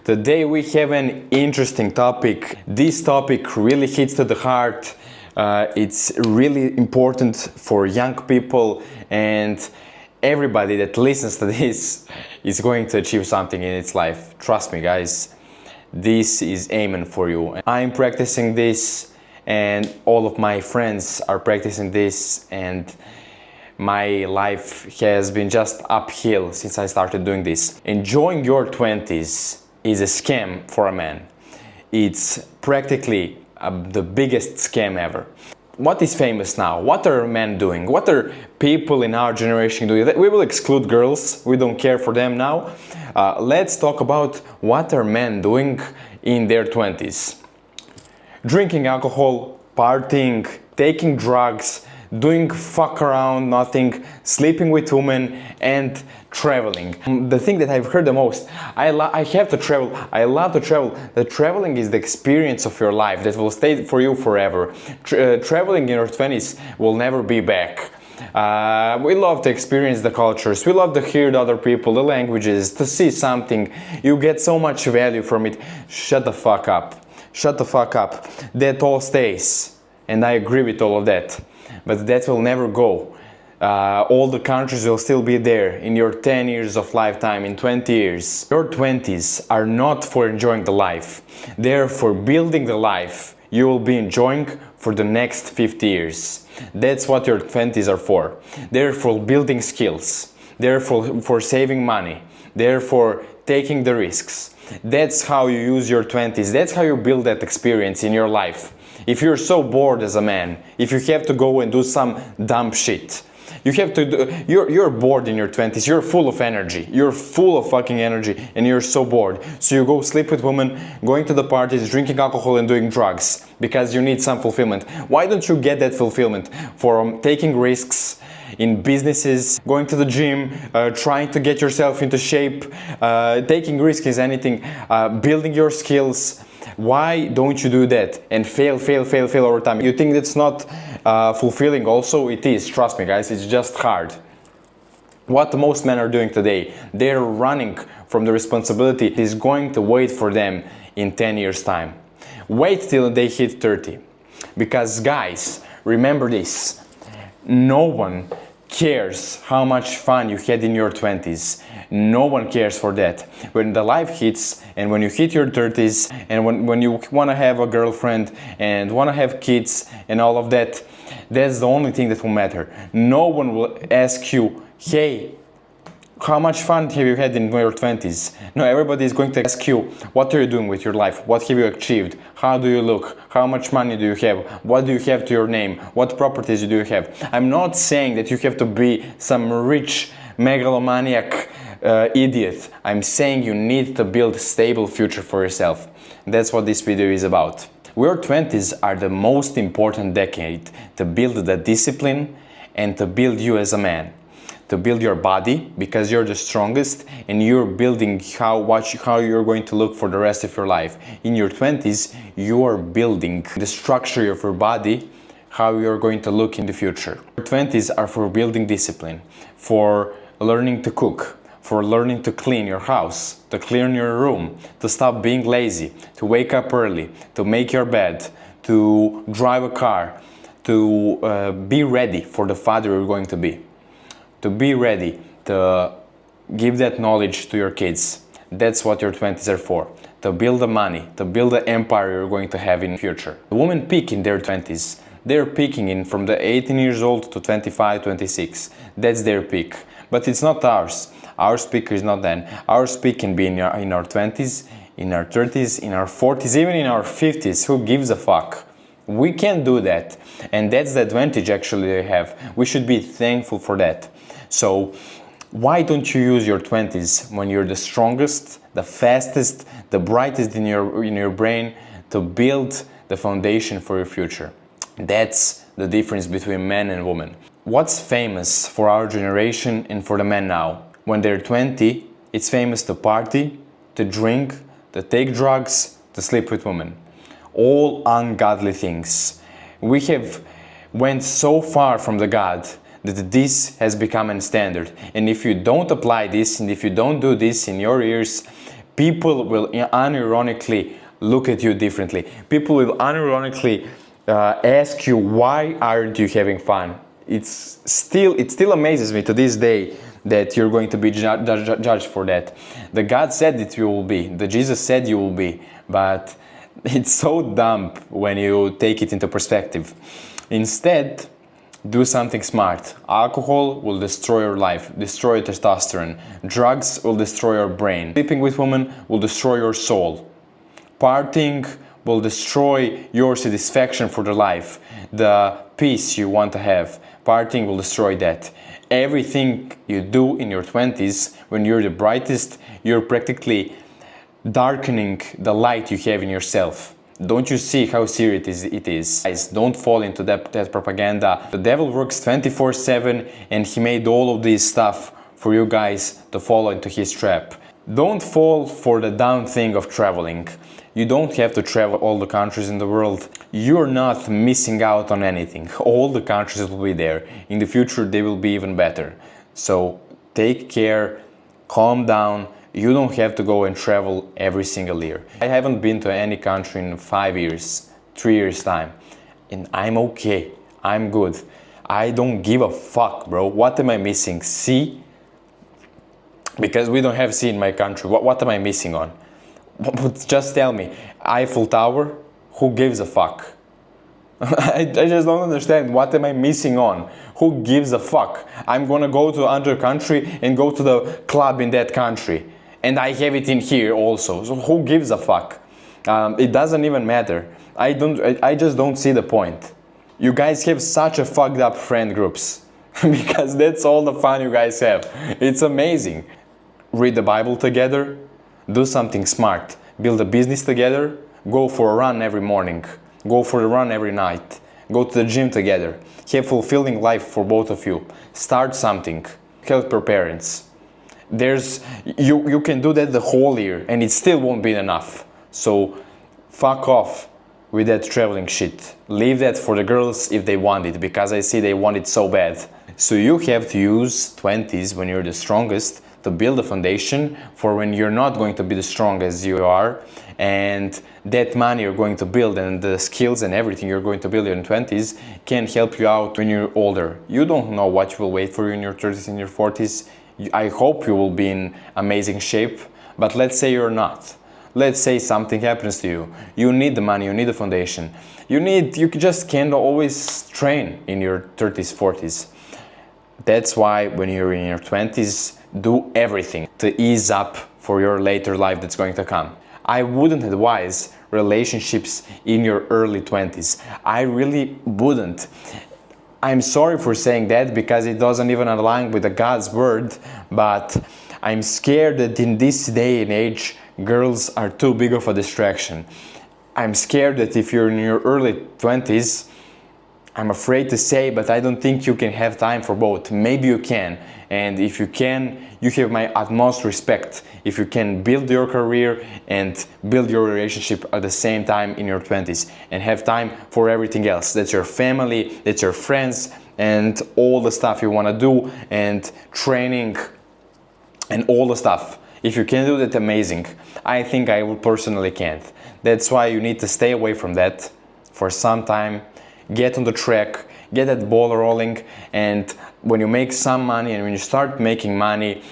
Today we have an interesting topic. This topic really hits to the heart. It's really important for young people, and everybody that listens to this is going to achieve something in its life. Trust me, guys, this is aiming for you. I'm practicing this, and all of my friends are practicing this, and my life has been just uphill since I started doing this. Enjoying your 20s is a scam for a man. It's practically the biggest scam ever. What is famous now? What are men doing? What are people in our generation doing? We will exclude girls. We don't care for them now. Let's talk about what are men doing in their 20s. Drinking alcohol, partying, taking drugs, doing fuck around nothing, sleeping with women, and traveling. The thing that I've heard the most, I have to travel, I love to travel. The traveling is the experience of your life that will stay for you forever. Traveling in your 20s will never be back. We love to experience the cultures, we love to hear the other people, the languages, to see something. You get so much value from it. Shut the fuck up. Shut the fuck up. That all stays. And I agree with all of that. But that will never go. All the countries will still be there in your 10 years of lifetime, in 20 years. Your 20s are not for enjoying the life. They're for building the life you will be enjoying for the next 50 years. That's what your 20s are for. They're for building skills. They're for saving money. They're for taking the risks. That's how you use your 20s. That's how you build that experience in your life. If you're so bored as a man, if you have to go and do some dumb shit, you're bored in your 20s, you're full of energy, you're full of fucking energy, and you're so bored. So you go sleep with women, going to the parties, drinking alcohol and doing drugs, because you need some fulfillment. Why don't you get that fulfillment from taking risks in businesses, going to the gym, trying to get yourself into shape, taking risks in anything, building your skills? Why don't you do that and fail over time? You think it's not fulfilling? Also, it is. Trust me, guys, it's just hard. What most men are doing today, they're running from the responsibility that is going to wait for them in 10 years' time. Wait till they hit 30. Because, guys, remember this. No one cares how much fun you had in your 20s. No one cares for that. When the life hits, and when you hit your 30s, and when you want to have a girlfriend and want to have kids and all of that, that's the only thing that will matter. No one will ask you, hey, how much fun have you had in your 20s? No, everybody is going to ask you, what are you doing with your life? What have you achieved? How do you look? How much money do you have? What do you have to your name? What properties do you have? I'm not saying that you have to be some rich megalomaniac idiot. I'm saying you need to build a stable future for yourself. That's what this video is about. Your 20s are the most important decade to build the discipline and to build you as a man. To build your body, because you're the strongest, and you're building how you're going to look for the rest of your life. In your 20s, you're building the structure of your body, how you're going to look in the future. Your 20s are for building discipline, for learning to cook, for learning to clean your house, to clean your room, to stop being lazy, to wake up early, to make your bed, to drive a car, to be ready for the father you're going to be. To be ready to give that knowledge to your kids. That's what your 20s are for. To build the money, to build the empire you're going to have in the future. The women peak in their 20s. They're peaking in from the 18 years old to 25, 26. That's their peak. But it's not ours. Our peak is not then. Our peak can be in our 20s, in our 30s, in our 40s, even in our 50s. Who gives a fuck? We can do that. And that's the advantage actually they have. We should be thankful for that. So why don't you use your 20s when you're the strongest, the fastest, the brightest in your brain to build the foundation for your future? That's the difference between men and women. What's famous for our generation and for the men now? When they're 20, it's famous to party, to drink, to take drugs, to sleep with women. All ungodly things. We have went so far from the God that this has become a standard. And if you don't apply this, and if you don't do this in your years, People will unironically look at you differently. People will unironically ask you, why aren't you having fun? It still amazes me to this day that you're going to be judged for that. The God said that you will be, the Jesus said you will be, but it's so dumb when you take it into perspective. Instead, do something smart. Alcohol will destroy your life, destroy your testosterone. Drugs will destroy your brain. Sleeping with women will destroy your soul. Partying will destroy your satisfaction for the life, the peace you want to have. Partying will destroy that. Everything you do in your 20s, when you're the brightest, you're practically darkening the light you have in yourself. Don't you see how serious it is? Guys, don't fall into that propaganda. The devil works 24/7 and he made all of this stuff for you guys to fall into his trap. Don't fall for the dumb thing of traveling. You don't have to travel all the countries in the world. You're not missing out on anything. All the countries will be there. In the future, they will be even better. So take care, calm down. You don't have to go and travel every single year. I haven't been to any country in 5 years, 3 years time. And I'm okay. I'm good. I don't give a fuck, bro. What am I missing? Sea? Because we don't have sea in my country. What am I missing on? Just tell me. Eiffel Tower? Who gives a fuck? I just don't understand. What am I missing on? Who gives a fuck? I'm gonna go to another country and go to the club in that country. And I have it in here also. So who gives a fuck? It doesn't even matter. I just don't see the point. You guys have such a fucked up friend groups. Because that's all the fun you guys have. It's amazing. Read the Bible together. Do something smart. Build a business together. Go for a run every morning. Go for a run every night. Go to the gym together. Have fulfilling life for both of you. Start something. Help your parents. You can do that the whole year and it still won't be enough. So fuck off with that traveling shit. Leave that for the girls if they want it, because I see they want it so bad. So you have to use 20s when you're the strongest to build a foundation for when you're not going to be the strongest you are, and that money you're going to build and the skills and everything you're going to build in your 20s can help you out when you're older. You don't know what will wait for you in your 30s and your 40s. I hope you will be in amazing shape, but let's say you're not. Let's say something happens to you. You need the money, you need the foundation. You just can't always train in your 30s, 40s. That's why when you're in your 20s, do everything to ease up for your later life that's going to come. I wouldn't advise relationships in your early 20s. I really wouldn't. I'm sorry for saying that because it doesn't even align with the God's word, but I'm scared that in this day and age, girls are too big of a distraction. I'm scared that if you're in your early 20s, I'm afraid to say, but I don't think you can have time for both. Maybe you can. And if you can, you have my utmost respect. If you can build your career and build your relationship at the same time in your 20s and have time for everything else. That's your family, that's your friends, and all the stuff you want to do, and training and all the stuff. If you can do that, amazing. I think I would personally can't. That's why you need to stay away from that for some time. Get on the track, get that ball rolling, and when you make some money and when you start making money,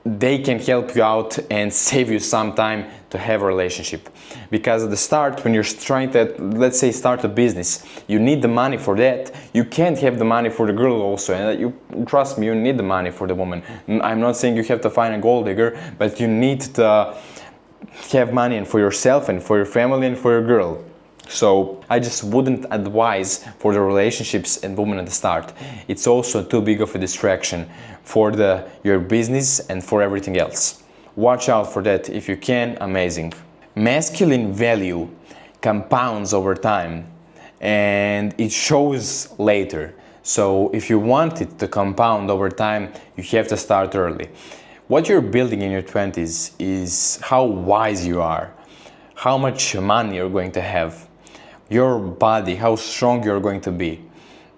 they can help you out and save you some time to have a relationship. Because at the start, when you're trying to, let's say, start a business, you need the money for that. You can't have the money for the girl also, and trust me, you need the money for the woman. I'm not saying you have to find a gold digger, but you need to have money for yourself and for your family and for your girl. So I just wouldn't advise for the relationships and women at the start. It's also too big of a distraction for your business and for everything else. Watch out for that. If you can, amazing. Masculine value compounds over time and it shows later. So if you want it to compound over time, you have to start early. What you're building in your 20s is how wise you are, how much money you're going to have, your body, how strong you're going to be.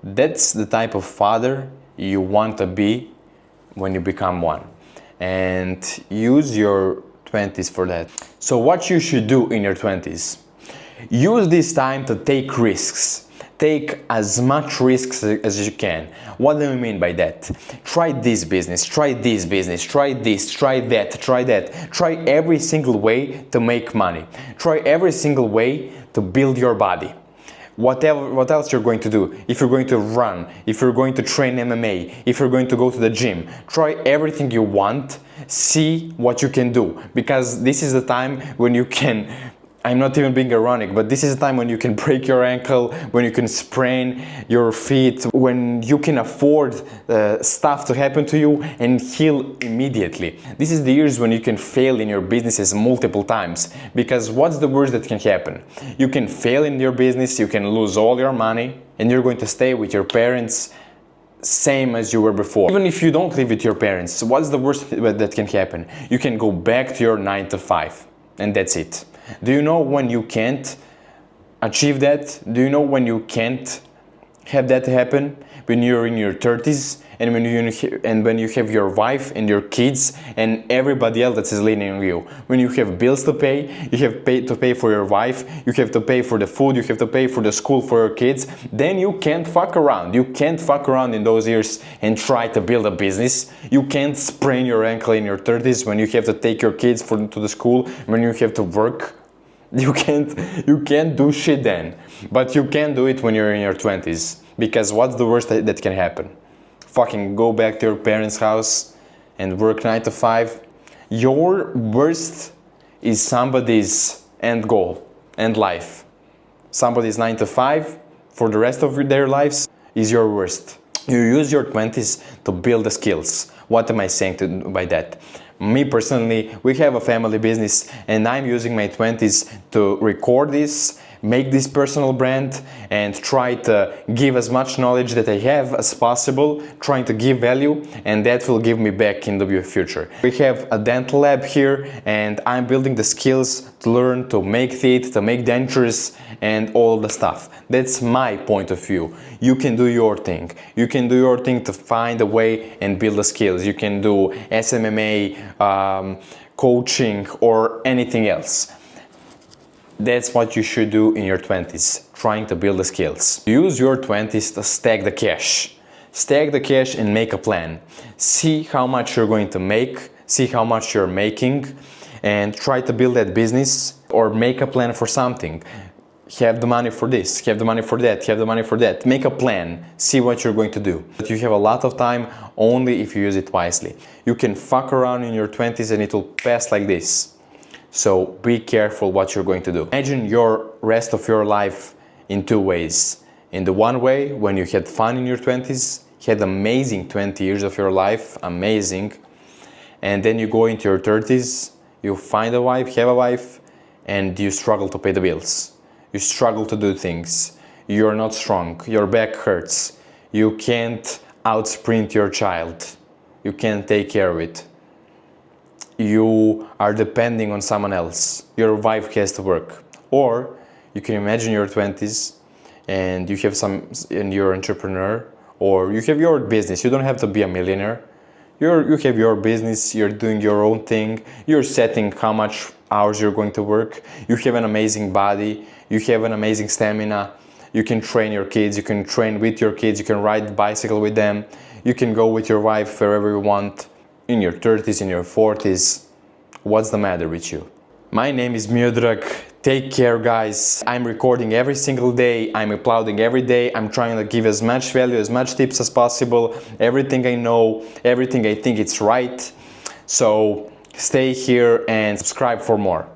That's the type of father you want to be when you become one. And use your 20s for that. So what you should do in your 20s? Use this time to take risks. Take as much risks as you can. What do I mean by that? Try this business, try this business, try this, try that, try that. Try every single way to make money. Try every single way to build your body. What else you're going to do? If you're going to run, if you're going to train MMA, if you're going to go to the gym, try everything you want, see what you can do. Because this is the time when you can, I'm not even being ironic, but this is the time when you can break your ankle, when you can sprain your feet, when you can afford stuff to happen to you and heal immediately. This is the years when you can fail in your businesses multiple times, because what's the worst that can happen? You can fail in your business, you can lose all your money, and you're going to stay with your parents same as you were before. Even if you don't live with your parents, what's the worst that can happen? You can go back to your 9 to 5, and that's it. Do you know when you can't achieve that? Do you know when you can't have that happen? When you're in your 30s and when you have your wife and your kids and everybody else that is leaning on you. When you have bills to pay, you have to pay for your wife, you have to pay for the food, you have to pay for the school for your kids, then you can't fuck around. You can't fuck around in those years and try to build a business. You can't sprain your ankle in your 30s when you have to take your kids to the school, when you have to work. You can't do shit then. But you can do it when you're in your 20s. Because what's the worst that can happen? Fucking go back to your parents' house and work 9 to 5. Your worst is somebody's end goal, end life. Somebody's 9 to 5 for the rest of their lives is your worst. You use your 20s to build the skills. What am I saying by that? Me personally, we have a family business and I'm using my 20s to record this, make this personal brand and try to give as much knowledge that I have as possible, trying to give value, and that will give me back in the future. We have a dental lab here and I'm building the skills to learn to make teeth, to make dentures and all the stuff. That's my point of view. You can do your thing. You can do your thing to find a way and build the skills. You can do SMMA, coaching or anything else. That's what you should do in your 20s, trying to build the skills. Use your 20s to stack the cash. Stack the cash and make a plan. See how much you're going to make, see how much you're making, and try to build that business or make a plan for something. Have the money for this, have the money for that, have the money for that. Make a plan, see what you're going to do. But you have a lot of time only if you use it wisely. You can fuck around in your 20s and it will pass like this. So be careful what you're going to do. Imagine your rest of your life in two ways. In the one way, when you had fun in your 20s, had amazing 20 years of your life, amazing. And then you go into your 30s, you find a wife, have a wife, and you struggle to pay the bills. You struggle to do things. You're not strong. Your back hurts. You can't outsprint your child. You can't take care of it. You are depending on someone else. Your wife has to work. Or you can imagine your 20s and you're an entrepreneur, or you have your business. You don't have to be a millionaire. You have your business, you're doing your own thing, you're setting how much hours you're going to work, you have an amazing body, you have an amazing stamina, you can train your kids, you can train with your kids, you can ride bicycle with them, you can go with your wife wherever you want, in your 30s, in your 40s. What's the matter with you? My name is Miodrag. Take care, guys. I'm recording every single day. I'm uploading every day. I'm trying to give as much value, as much tips as possible. Everything I know, everything I think it's right. So stay here and subscribe for more.